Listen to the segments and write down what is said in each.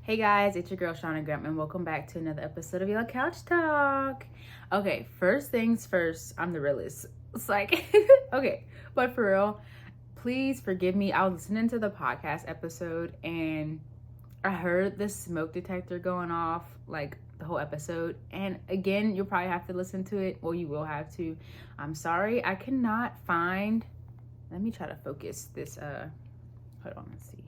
Hey guys, it's your girl Shauna Graham and welcome back to another episode of Your Couch Talk. Okay, first things first, I'm the realist. It's like, okay, but for real, please forgive me. I was listening to the podcast episode and I heard the smoke detector going off like the whole episode. And again, you'll probably have to listen to it. Well, you will have to. I'm sorry, I cannot find. Let me try to focus this. Hold on, let's see.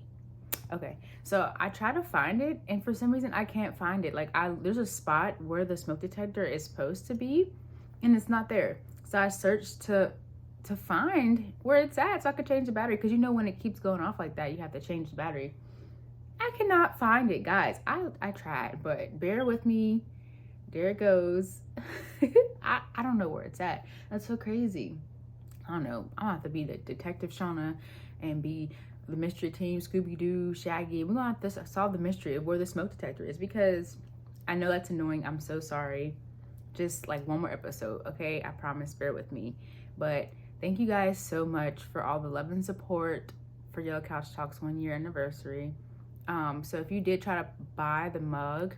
Okay, so I try to find it, and for some reason I can't find it. Like there's a spot where the smoke detector is supposed to be, and it's not there. So I searched to find where it's at, so I could change the battery. Because you know when it keeps going off like that, you have to change the battery. I cannot find it, guys. I tried, but bear with me. There it goes. I don't know where it's at. That's so crazy. I don't know. I'm gonna have to be the Detective Shauna and be the mystery team, Scooby-Doo, Shaggy. We're gonna have to solve the mystery of where the smoke detector is, because I know that's annoying. I'm so sorry. Just like one more episode, okay? I promise, bear with me. But thank you guys so much for all the love and support for Yellow Couch Talks 1 year anniversary. So if you did try to buy the mug,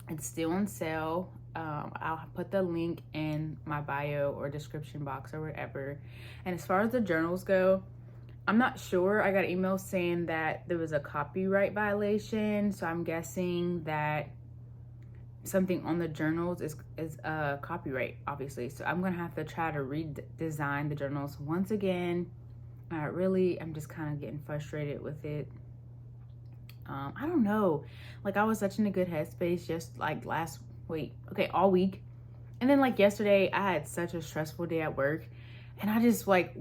it's still on sale. I'll put the link in my bio or description box or wherever. And as far as the journals go, I'm not sure. I got an email saying that there was a copyright violation. So I'm guessing that something on the journals is a copyright, obviously. So I'm going to have to try to redesign the journals once again. I'm just kind of getting frustrated with it. I don't know. Like I was such in a good headspace just like all week. And then like yesterday, I had such a stressful day at work. And I just like...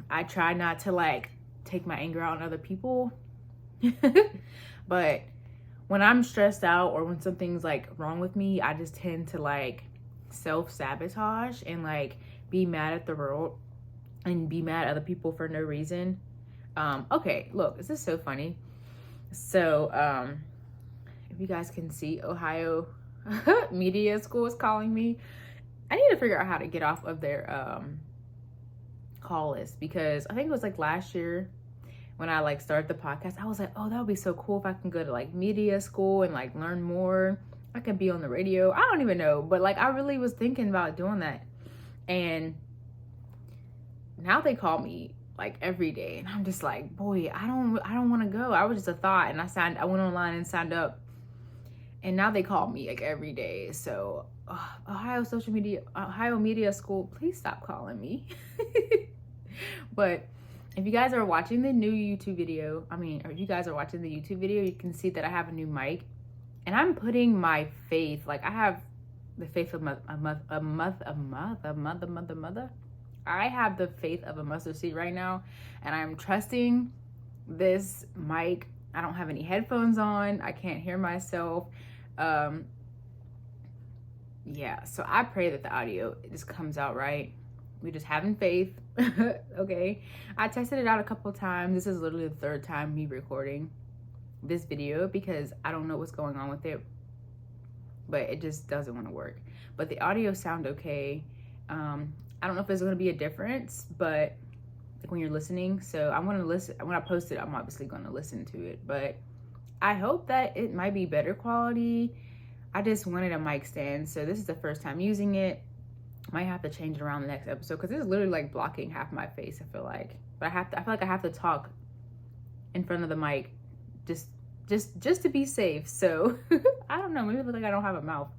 I try not to like take my anger out on other people. But when I'm stressed out or when something's like wrong with me, I just tend to like self-sabotage and like be mad at the world and be mad at other people for no reason. Okay, look, this is so funny. So if you guys can see, Ohio Media School is calling me. I need to figure out how to get off of their call list, because I think it was like last year when I like started the podcast, I was like, oh, that would be so cool if I can go to like media school and like learn more. I could be on the radio. I don't even know, but like I really was thinking about doing that. And now they call me like every day, and I'm just like, boy, I don't want to go. I was just a thought, and I went online and signed up, and now they call me like every day. So Ohio Media School, please stop calling me. But if you guys are watching the new YouTube video, or if you guys are watching the YouTube video, you can see that I have a new mic, and I'm putting my faith, like I have the faith of a mother. I have the faith of a mustard seed right now, and I'm trusting this mic. I don't have any headphones on. I can't hear myself. Yeah, so I pray that the audio just comes out right. We're just having faith. Okay, I tested it out a couple times. This is literally the third time me recording this video because I don't know what's going on with it, but it just doesn't want to work. But the audio sound okay. I don't know if there's going to be a difference, but like when you're listening. So I'm going to listen. When I post it, I'm obviously going to listen to it, but I hope that it might be better quality. I just wanted a mic stand, so this is the first time using it. Might have to change it around the next episode because it's literally like blocking half my face, I feel like. But I feel like I have to talk in front of the mic just to be safe. So I don't know, maybe it looks like I don't have a mouth.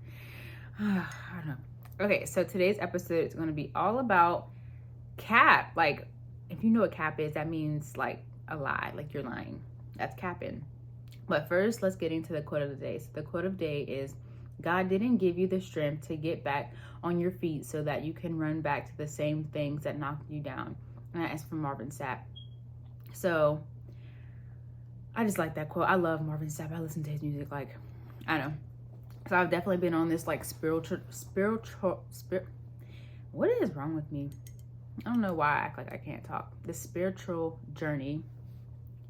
I don't know. Okay, so today's episode is going to be all about cap. Like, if you know what cap is, that means like a lie, like you're lying. That's capping. But first, let's get into the quote of the day. So the quote of the day is, God didn't give you the strength to get back on your feet so that you can run back to the same things that knocked you down. And that's from Marvin Sapp. So I just like that quote. I love Marvin Sapp. I listen to his music like, I don't know. So I've definitely been on this like spiritual, what is wrong with me? I don't know why I act like I can't talk. This spiritual journey.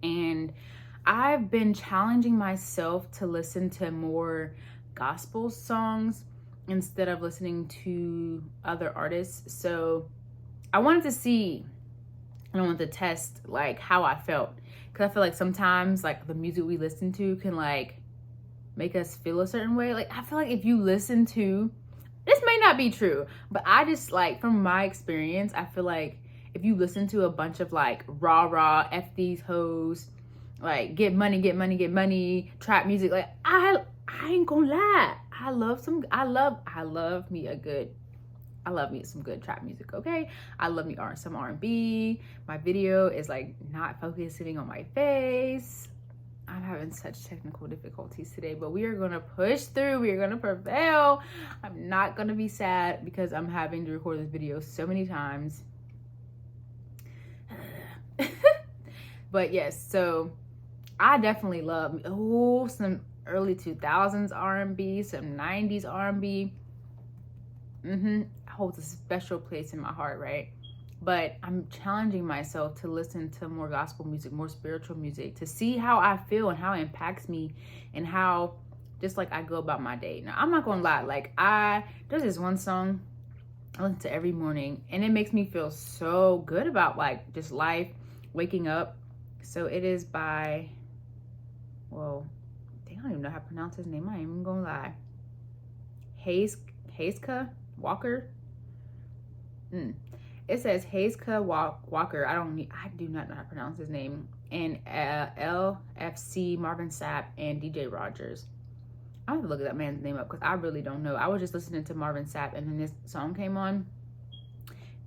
And I've been challenging myself to listen to more gospel songs instead of listening to other artists. So I wanted to see, and I wanted to test like how I felt. because I feel like sometimes like the music we listen to can like make us feel a certain way. Like I feel like if you listen to, this may not be true, but I just like, from my experience, I feel like if you listen to a bunch of like rah F these hoes, like get money, get money, get money, trap music, like I ain't gonna lie, I love me some good trap music, okay? I love me some R&B. My video is like not focusing on my face. I'm having such technical difficulties today, but we are gonna push through. We are gonna prevail. I'm not gonna be sad because I'm having to record this video so many times. But yes, so I definitely love some early 2000s R&B, some 90s R&B. Holds a special place in my heart, right? But I'm challenging myself to listen to more gospel music, more spiritual music, to see how I feel and how it impacts me and how just like I go about my day. Now, I'm not gonna lie, like there's this one song I listen to every morning and it makes me feel so good about like just life, waking up. So it is by, well, I don't even know how to pronounce his name. I ain't even gonna lie. Hayska Walker. It says Hayska Walker. I do not know how to pronounce his name. And LFC, Marvin Sapp, and DJ Rogers. I have to look at that man's name up because I really don't know. I was just listening to Marvin Sapp and then this song came on.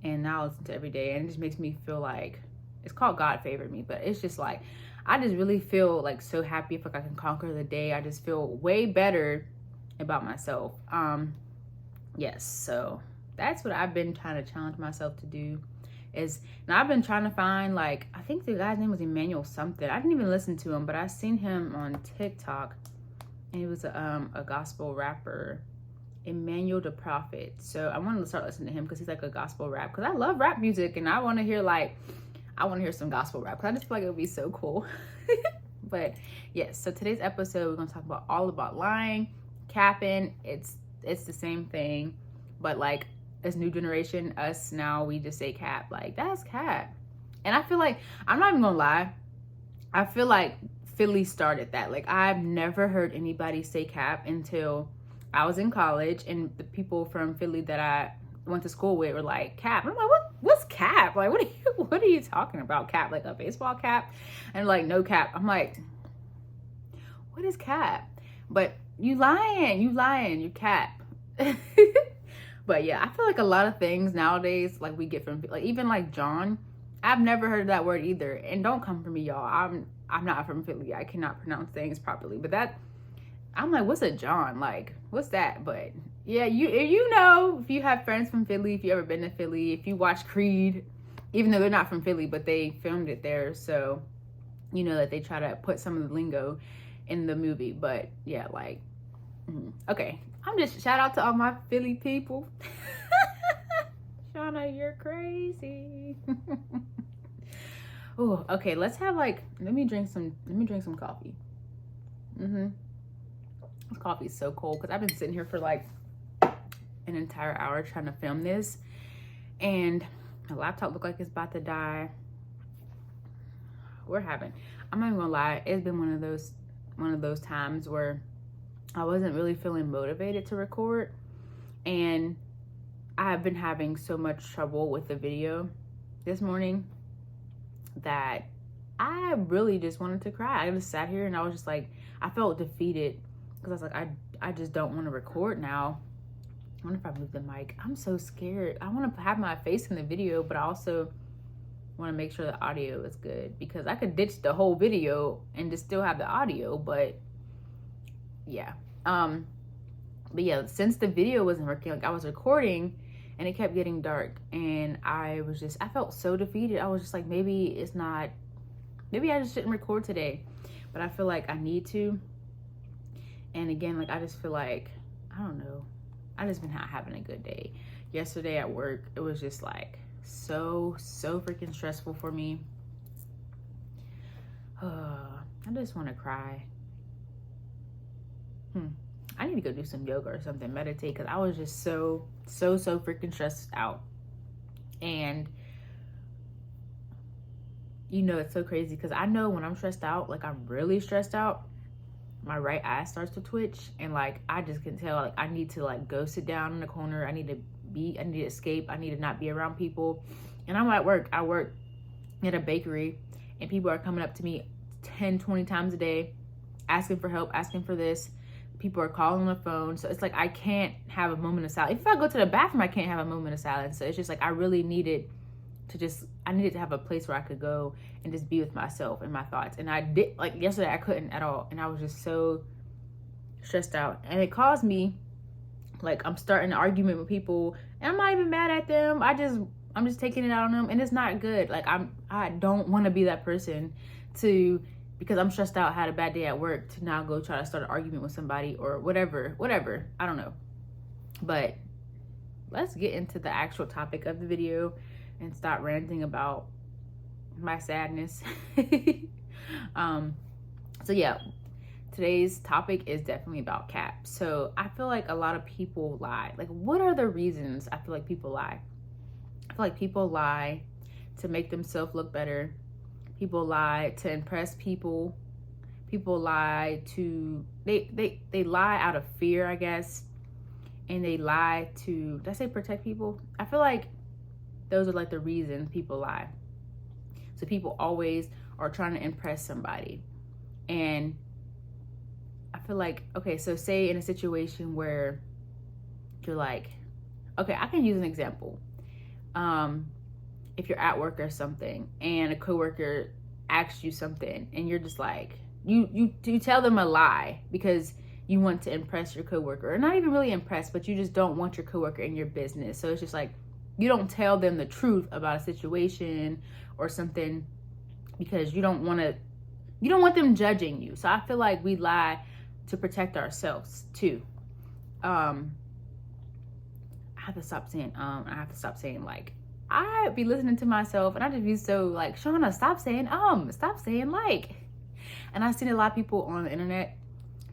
And now I listen to it every day. And it just makes me feel like, it's called God Favored Me. But it's just like, I just really feel like so happy if like I can conquer the day. I just feel way better about myself. Yes, so that's what I've been trying to challenge myself to do. Now I've been trying to find, like, I think the guy's name was Emmanuel something. I didn't even listen to him, but I seen him on TikTok, and he was a gospel rapper, Emmanuel the Prophet. So I wanted to start listening to him because he's like a gospel rap. Because I love rap music, and I want to hear some gospel rap. Because I just feel like it would be so cool. But yes, so today's episode we're gonna talk about all about lying, capping. It's the same thing, but like as new generation, us now, we just say cap. Like, that's cap. And I feel like, I'm not even gonna lie, I feel like Philly started that. Like, I've never heard anybody say cap until I was in college, and the people from Philly that I went to school with were like, cap. And I'm like, what's cap? Like, what are you talking about? Cap, like a baseball cap? And like, no cap. I'm like, what is cap? But you lying, you cap. But yeah, I feel like a lot of things nowadays, like we get from, like even like John, I've never heard that word either. And don't come for me, y'all. I'm not from Philly. I cannot pronounce things properly. But I'm like, what's a John? Like, what's that? But yeah, you know, if you have friends from Philly, if you ever been to Philly, if you watch Creed, even though they're not from Philly, but they filmed it there, so you know that they try to put some of the lingo in the movie. But yeah, like, okay, I'm just, shout out to all my Philly people. Shauna, you're crazy. Oh, okay, let's have like, let me drink some coffee. This coffee is so cold because I've been sitting here for like an entire hour trying to film this, and my laptop looked like it's about to die. I'm not even gonna lie, it's been one of those times where I wasn't really feeling motivated to record, and I've been having so much trouble with the video this morning that I really just wanted to cry. I just sat here and I was just like, I felt defeated because I was like, I just don't want to record now. I wonder if I move the mic. I'm so scared. I want to have my face in the video, but I also want to make sure the audio is good, because I could ditch the whole video and just still have the audio. But yeah, since the video wasn't working, like I was recording and it kept getting dark, and I felt so defeated. I was just like, maybe I just shouldn't record today, but I feel like I need to. And again, like, I just feel like, I don't know, I just been not having a good day. Yesterday at work, it was just like so freaking stressful for me. I just want to cry. I need to go do some yoga or something, meditate, because I was just so freaking stressed out. And you know, it's so crazy because I know when I'm stressed out, like I'm really stressed out, my right eye starts to twitch, and like I just can tell like I need to like go sit down in the corner. I need to escape. I need to not be around people. And I'm at work. I work at a bakery, and people are coming up to me 10, 20 times a day asking for help, asking for this. People are calling on the phone. So it's like I can't have a moment of silence. If I go to the bathroom, I can't have a moment of silence. So it's just like I really needed to have a place where I could go and just be with myself and my thoughts. And I did, like yesterday, I couldn't at all. And I was just so stressed out. And it caused me, like, I'm starting an argument with people, and I'm not even mad at them. I'm just taking it out on them, and it's not good. Like, I don't want to be that person because I'm stressed out, had a bad day at work, to now go try to start an argument with somebody or whatever. I don't know. But let's get into the actual topic of the video and stop ranting about my sadness. So yeah, today's topic is definitely about cap. So I feel like a lot of people lie. Like, what are the reasons I feel like people lie? I feel like people lie to make themselves look better. People lie to impress people. People lie they lie out of fear, I guess. And they lie to, did I say protect people? I feel like those are like the reasons people lie. So people always are trying to impress somebody. And I feel like, okay, so say in a situation where you're like, okay, I can use an example. If you're at work or something and a coworker asks you something and you're just like, you tell them a lie because you want to impress your coworker, or not even really impress, but you just don't want your coworker in your business. So it's just like, you don't tell them the truth about a situation or something because you don't want them judging you. So I feel like we lie to protect ourselves too. I have to stop saying like, I be listening to myself and I just be so like, Shauna, stop saying like. And I've seen a lot of people on the internet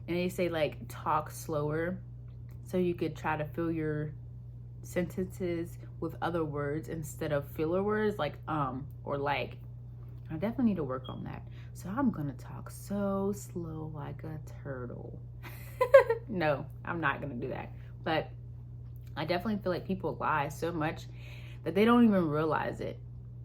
and they say like, talk slower so you could try to fill your sentences with other words instead of filler words like or like. I definitely need to work on that. So I'm gonna talk so slow like a turtle. No, I'm not gonna do that. But I definitely feel like people lie so much that they don't even realize it.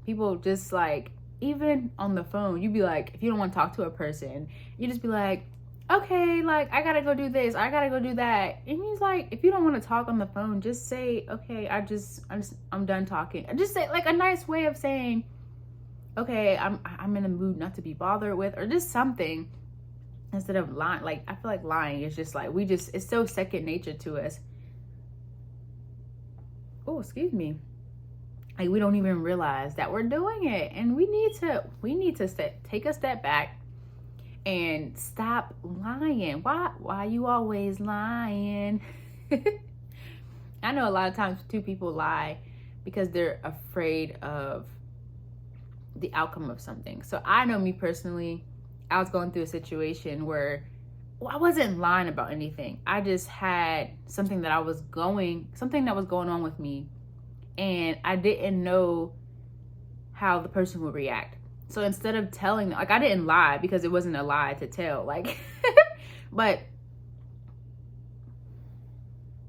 People just like, even on the phone, you be like, if you don't want to talk to a person, you just be like, okay, like I gotta go do this, I gotta go do that. And he's like, if you don't want to talk on the phone, just say, okay, I'm done talking. Just say like a nice way of saying, okay, I'm in the mood not to be bothered with, or just something, instead of lying. Like, I feel like lying is just like, it's so second nature to us. Oh, excuse me. Like, we don't even realize that we're doing it. And we need to take a step back and stop lying. Why you always lying? I know a lot of times too, people lie because they're afraid of the outcome of something. So I know me personally, I was going through a situation where, well, I wasn't lying about anything. I just had something that was going on with me, and I didn't know how the person would react. So instead of telling them, like, I didn't lie because it wasn't a lie to tell, like, but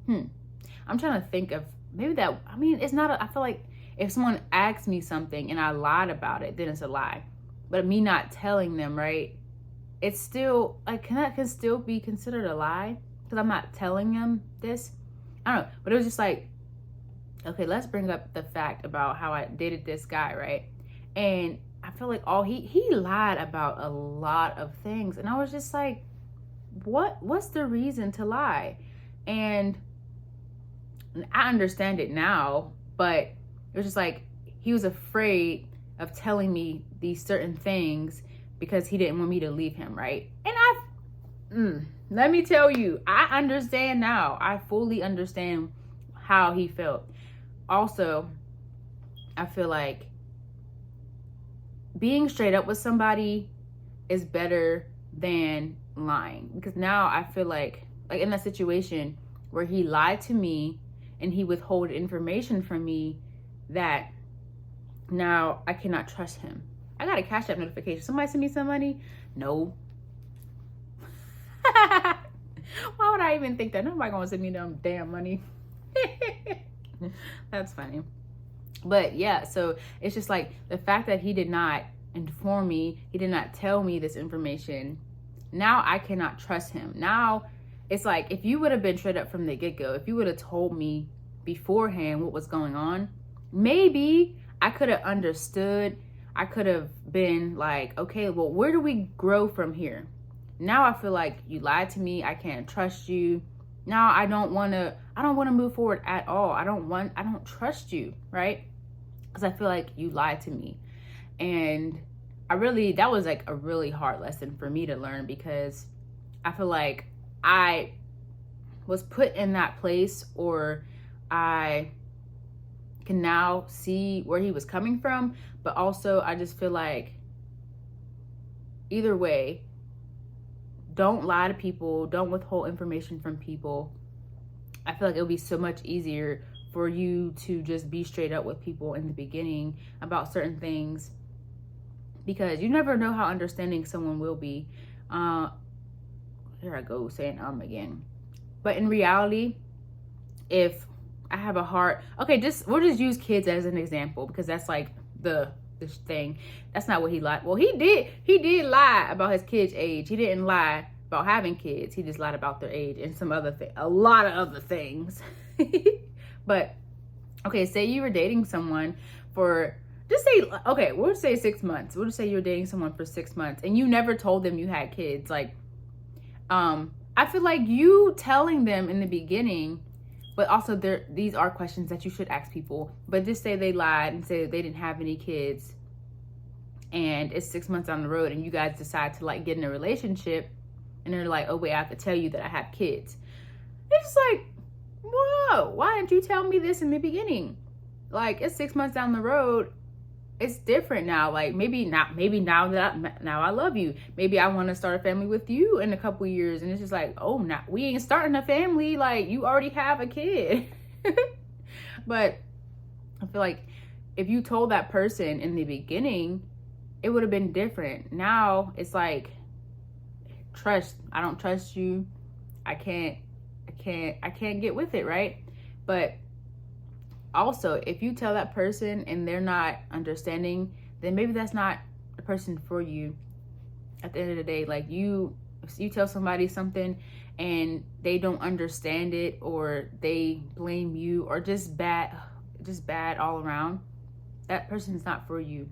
I'm trying to think of maybe that, I mean, it's not, I feel like if someone asks me something and I lied about it, then it's a lie. But me not telling them, right, it's still, like, can still be considered a lie because I'm not telling them this. I don't know, but it was just like, okay, let's bring up the fact about how I dated this guy, right? And I feel like he lied about a lot of things, and I was just like, what's the reason to lie? And I understand it now, but it was just like, he was afraid of telling me these certain things because he didn't want me to leave him, right? And let me tell you, I understand now. I fully understand how he felt. Also, I feel like being straight up with somebody is better than lying, because now I feel like in that situation where he lied to me and he withheld information from me, that now I cannot trust him. I got a Cash App notification. Somebody send me some money? No. Why would I even think that? Nobody gonna send me them damn money. That's funny. But yeah, so it's just like the fact that he did not inform me, he did not tell me this information. Now I cannot trust him. Now it's like, if you would have been straight up from the get-go, if you would have told me beforehand what was going on, maybe I could have understood. I could have been like, okay, well, where do we grow from here? Now I feel like you lied to me. I can't trust you. Now I don't want to move forward at all. I don't trust you, right? Because I feel like you lied to me. And that was like a really hard lesson for me to learn, because I feel like I was put in that place, or I can now see where he was coming from. But also I just feel like either way, don't lie to people. Don't withhold information from people. I feel like it would be so much easier for you to just be straight up with people in the beginning about certain things, because you never know how understanding someone will be. Here I go saying again. But in reality, if I have a heart, okay, we'll just use kids as an example, because that's like this thing. That's not what he lied. Well, he did lie about his kid's age. He didn't lie about having kids. He just lied about their age and some other thing, a lot of other things. But okay, say you were dating someone for, just say, okay, we'll say 6 months. We'll just say you're dating someone for 6 months and you never told them you had kids. Like, I feel like you telling them in the beginning, but also these are questions that you should ask people. But just say they lied and say they didn't have any kids, and it's 6 months down the road and you guys decide to like get in a relationship, and they're like, oh wait, I have to tell you that I have kids. It's just like, whoa, why didn't you tell me this in the beginning? Like, it's 6 months down the road. It's different now. Like, maybe now now I love you. Maybe I want to start a family with you in a couple years. And it's just like, oh, now we ain't starting a family. Like, you already have a kid. But I feel like if you told that person in the beginning, it would have been different. Now it's like, trust. I don't trust you. I can't get with it, right? But also, if you tell that person and they're not understanding, then maybe that's not the person for you. At the end of the day, like, you tell somebody something and they don't understand it, or they blame you, or just bad all around, that person's not for you.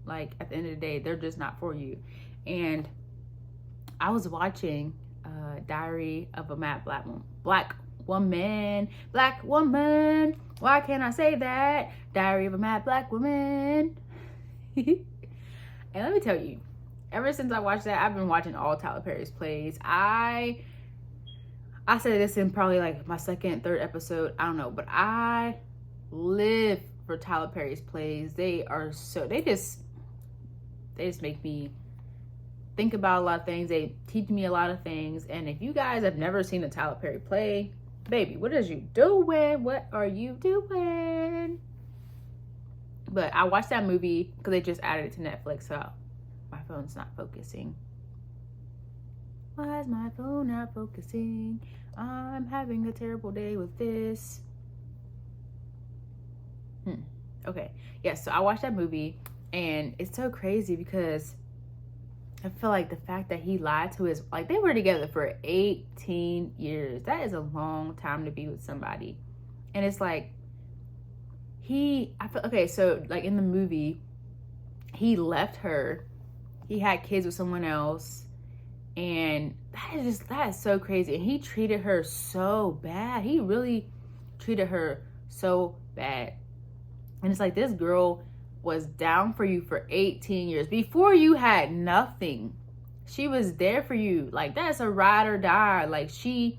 Like, at the end of the day, they're just not for you. And I was watching Diary of a Mad Black Woman. Why can't I say that? Diary of a Mad Black Woman. And let me tell you, ever since I watched that, I've been watching all Tyler Perry's plays. I said this in probably like my second, third episode, I don't know, but I live for Tyler Perry's plays. They just make me think about a lot of things. They teach me a lot of things. And if you guys have never seen a Tyler Perry play, baby, what is you doing? What are you doing? But I watched that movie because they just added it to Netflix, so my phone's not focusing. Why is my phone not focusing? I'm having a terrible day with this. Okay. Yeah, so I watched that movie, and it's so crazy because I feel like the fact that he lied to his, like, they were together for 18 years. That is a long time to be with somebody. And it's like, so like in the movie, he left her. He had kids with someone else. And that is so crazy. And he treated her so bad. He really treated her so bad. And it's like, this girl was down for you for 18 years. Before you had nothing, she was there for you. Like, that's a ride or die. Like, she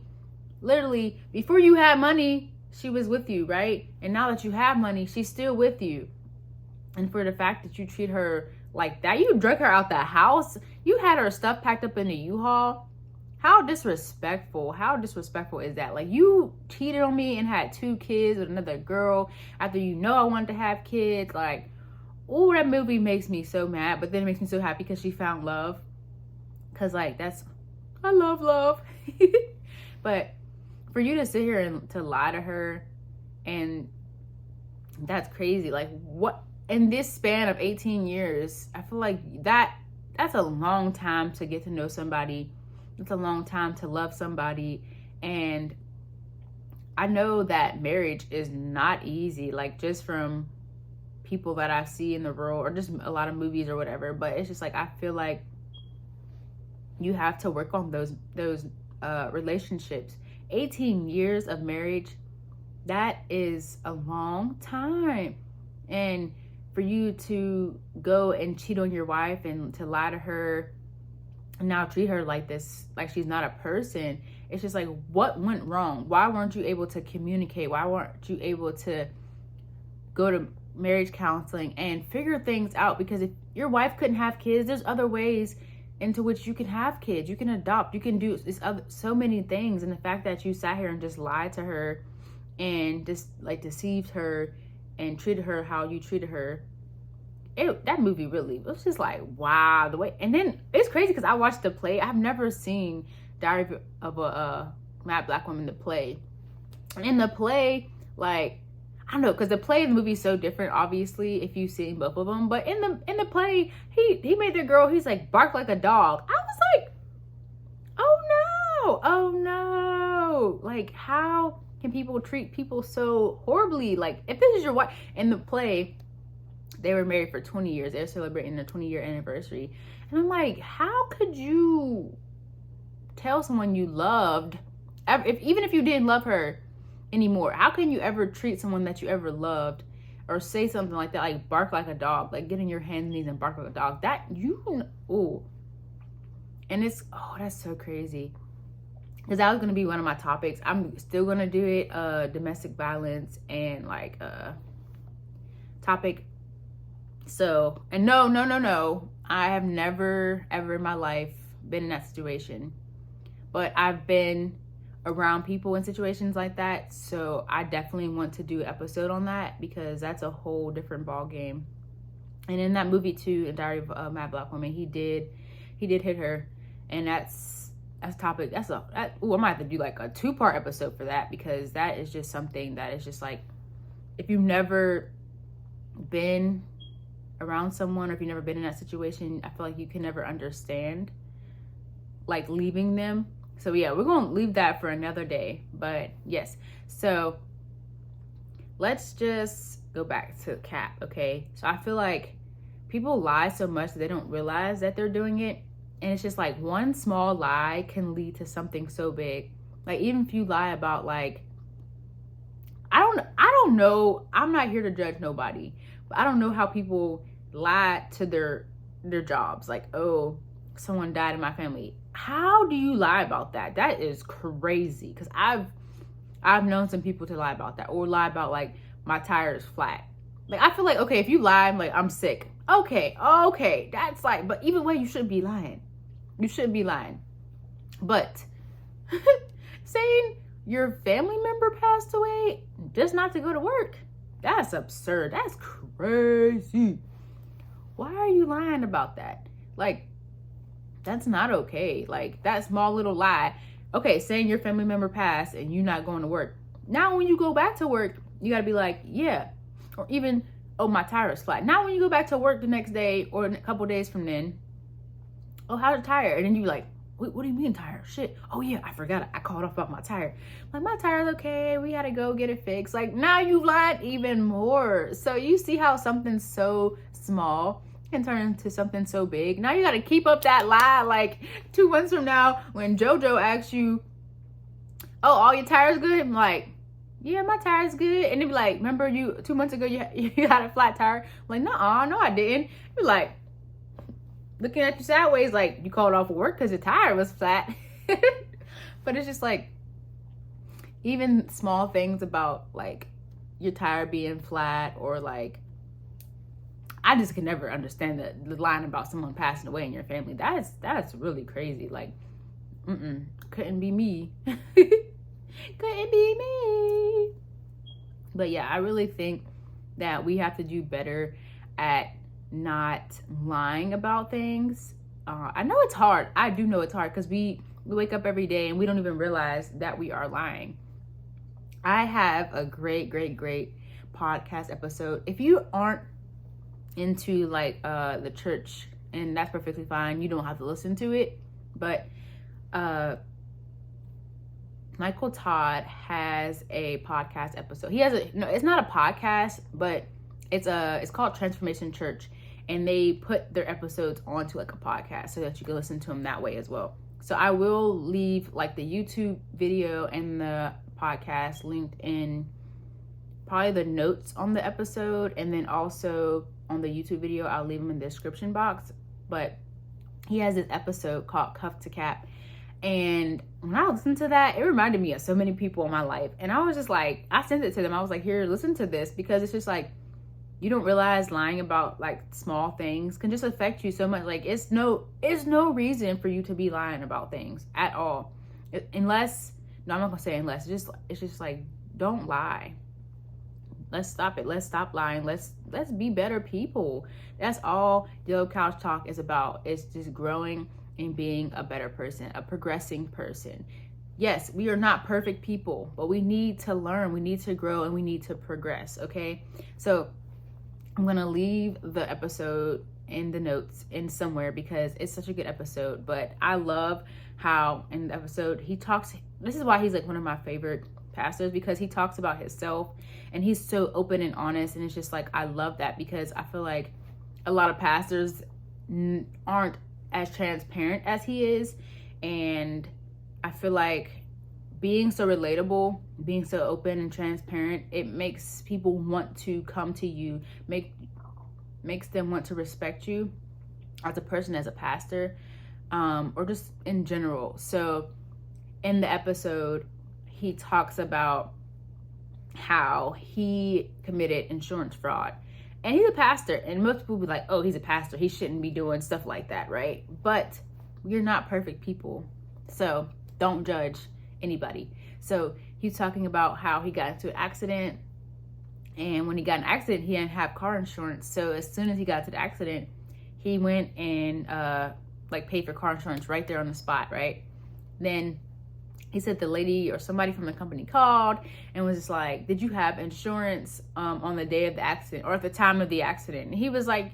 literally, before you had money, she was with you, right? And now that you have money, she's still with you. And for the fact that you treat her like that, you drug her out the house, you had her stuff packed up in the U-Haul. How disrespectful is that? Like, you cheated on me and had 2 kids with another girl after you know I wanted to have kids. Like, oh, that movie makes me so mad, but then it makes me so happy because she found love. Because, like, I love love. But for you to sit here and to lie to her, and that's crazy. Like, what, in this span of 18 years, I feel like that's a long time to get to know somebody. It's a long time to love somebody. And I know that marriage is not easy, like, just from people that I see in the world or just a lot of movies or whatever. But it's just like, I feel like you have to work on those relationships. 18 years of marriage, that is a long time. And for you to go and cheat on your wife and to lie to her and now treat her like this, like she's not a person, it's just like, what went wrong? Why weren't you able to communicate? Why weren't you able to go to marriage counseling and figure things out? Because if your wife couldn't have kids, there's other ways into which you can have kids. You can adopt, you can do this other, so many things. And the fact that you sat here and just lied to her and just like deceived her and treated her how you treated her, that movie really, it was just like, wow, the way. And then it's crazy because I watched the play. I've never seen Diary of a Mad Black Woman, the play. In the play, like, I don't know, because the play and the movie is so different, obviously, if you've seen both of them. But in the play, he made the girl, he's like, bark like a dog. I was like, oh no. Like, how can people treat people so horribly? Like, if this is your wife. In the play, they were married for 20 years. They're celebrating their 20-year anniversary. And I'm like, how could you tell someone you loved, even if you didn't love her anymore, how can you ever treat someone that you ever loved or say something like that, like bark like a dog, like get in your hands and knees and bark like a dog? That and it's, that's so crazy. Because that was going to be one of my topics. I'm still going to do it, domestic violence and like topic. So, and no, I have never ever in my life been in that situation, but I've been around people in situations like that. So I definitely want to do an episode on that because that's a whole different ball game. And in that movie too, in Diary of a Mad Black Woman, he did hit her, and that's topic. I might have to do like a 2-part episode for that, because that is just something that is just like, if you've never been around someone or if you've never been in that situation, I feel like you can never understand like leaving them. So yeah, we're gonna leave that for another day. But yes, so let's just go back to Cap. Okay, so I feel like people lie so much that they don't realize that they're doing it, and it's just like one small lie can lead to something so big. Like, even if you lie about, like, I don't know, I'm not here to judge nobody, but I don't know how people lie to their jobs. Like, oh, someone died in my family. How do you lie about that? That is crazy. Because I've known some people to lie about that, or lie about, like, my tire is flat. Like, I feel like, okay, if you lie, I'm like, I'm sick. Okay, that's like, but either way, you shouldn't be lying. You shouldn't be lying. But saying your family member passed away just not to go to work, that's absurd. That's crazy. Why are you lying about that? Like, that's not okay. Like, that small little lie. Okay, saying your family member passed and you not going to work. Now, when you go back to work, you got to be like, yeah. Or even, oh, my tire is flat. Now, when you go back to work the next day or a couple days from then, oh, how's the tire? And then you like, what do you mean tire? Shit. Oh, yeah, I forgot. I called off about my tire. Like, my tire's okay. We got to go get it fixed. Like, now you've lied even more. So you see how something so small can turn into something so big. Now you got to keep up that lie. Like, 2 months from now, when JoJo asks you, oh, all your tires good? I'm like, yeah, my tire's good. And they be like, remember 2 months ago you had a flat tire? I'm like, no, I didn't. You're like, looking at you sideways, like, you called off of work because your tire was flat. But it's just like, even small things about, like, your tire being flat, or like, I just can never understand the line about someone passing away in your family. That's really crazy. Like, couldn't be me. Couldn't be me. But yeah, I really think that we have to do better. at not lying about things. I know it's hard. I do know it's hard because we wake up every day and we don't even realize that we are lying. I have a great podcast episode. If you aren't into like the church, and that's perfectly fine, you don't have to listen to it, but Michael Todd has a podcast episode. He has it's not a podcast, but it's called Transformation Church, and they put their episodes onto like a podcast so that you can listen to them that way as well. So I will leave like the YouTube video and the podcast linked in probably the notes on the episode, and then also on the YouTube video I'll leave them in the description box. But he has this episode called Cuff to Cap, and when I listened to that, it reminded me of so many people in my life, and I was just like, I sent it to them. I was like, here, listen to this, because it's just like, you don't realize lying about like small things can just affect you so much. Like it's no reason for you to be lying about things at all, unless, no, I'm not gonna say unless, it's just like, don't lie. Let's stop it. Let's stop lying. Let's be better people. That's all Yellow Couch Talk is about. It's just growing and being a better person, a progressing person. Yes, we are not perfect people, but we need to learn, we need to grow, and we need to progress, okay? So I'm going to leave the episode in the notes in somewhere because it's such a good episode. But I love how in the episode he talks, this is why he's like one of my favorite pastors, because he talks about himself and he's so open and honest, and it's just like, I love that, because I feel like a lot of pastors aren't as transparent as he is, and I feel like being so relatable, being so open and transparent, it makes people want to come to you, makes them want to respect you as a person, as a pastor, or just in general. So in the episode, he talks about how he committed insurance fraud. And he's a pastor, and most people be like, oh, he's a pastor, he shouldn't be doing stuff like that, right? But we're not perfect people, so don't judge anybody. So he's talking about how he got into an accident, and when he got in an accident, he didn't have car insurance. So as soon as he got to the accident, he went and like paid for car insurance right there on the spot, right? Then he said the lady or somebody from the company called and was just like, did you have insurance on the day of the accident or at the time of the accident? And he was like,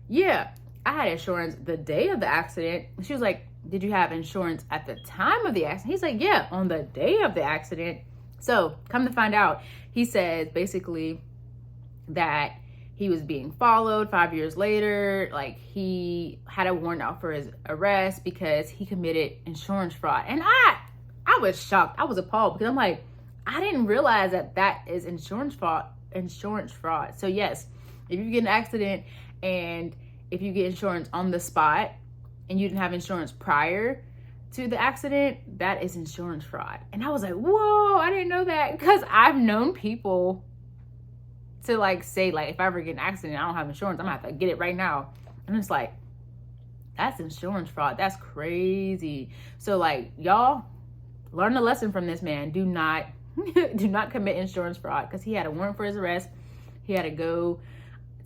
yeah, I had insurance the day of the accident. And she was like, did you have insurance at the time of the accident? He's like, yeah, on the day of the accident. So come to find out, he says basically that he was being followed 5 years later. Like he had a warrant out for his arrest because he committed insurance fraud. And I was shocked. I was appalled because I'm like, I didn't realize that is insurance fraud. So yes, if you get in an accident and if you get insurance on the spot and you didn't have insurance prior to the accident, that is insurance fraud. And I was like, whoa, I didn't know that, because I've known people to like say like, if I ever get in an accident, I don't have insurance, I'm gonna have to get it right now. And it's like, that's insurance fraud. That's crazy. So like, y'all learn a lesson from this man. Do not commit insurance fraud, because he had a warrant for his arrest. He had to go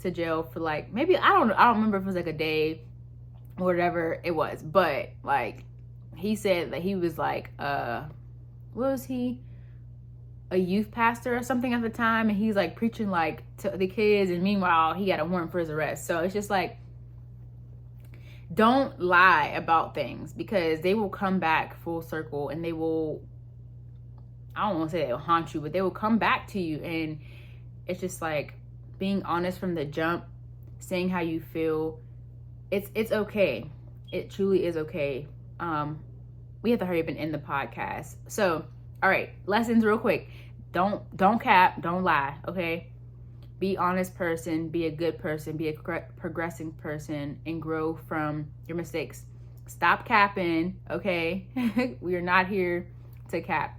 to jail for like, maybe, I don't remember if it was like a day or whatever it was, but like he said that he was like what was he, a youth pastor or something at the time, and he's like preaching like to the kids, and meanwhile he got a warrant for his arrest. So it's just like, don't lie about things, because they will come back full circle, and they will, I don't want to say they'll haunt you, but they will come back to you. And it's just like being honest from the jump, saying how you feel. It's okay. It truly is okay. We have to hurry up and end the podcast. So, all right, lessons real quick. Don't cap, don't lie, okay? Be honest person, be a good person, be a progressing person, and grow from your mistakes. Stop capping, okay? We are not here to cap.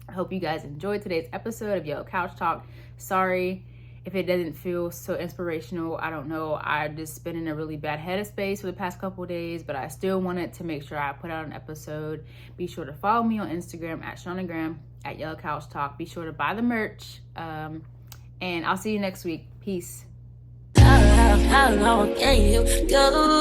I hope you guys enjoyed today's episode of Yellow Couch Talk. Sorry if it doesn't feel so inspirational. I don't know. I've just been in a really bad headspace for the past couple of days, but I still wanted to make sure I put out an episode. Be sure to follow me on Instagram at Shaunagram, at Yellow Couch Talk. Be sure to buy the merch. And I'll see you next week. Peace. how long can you go?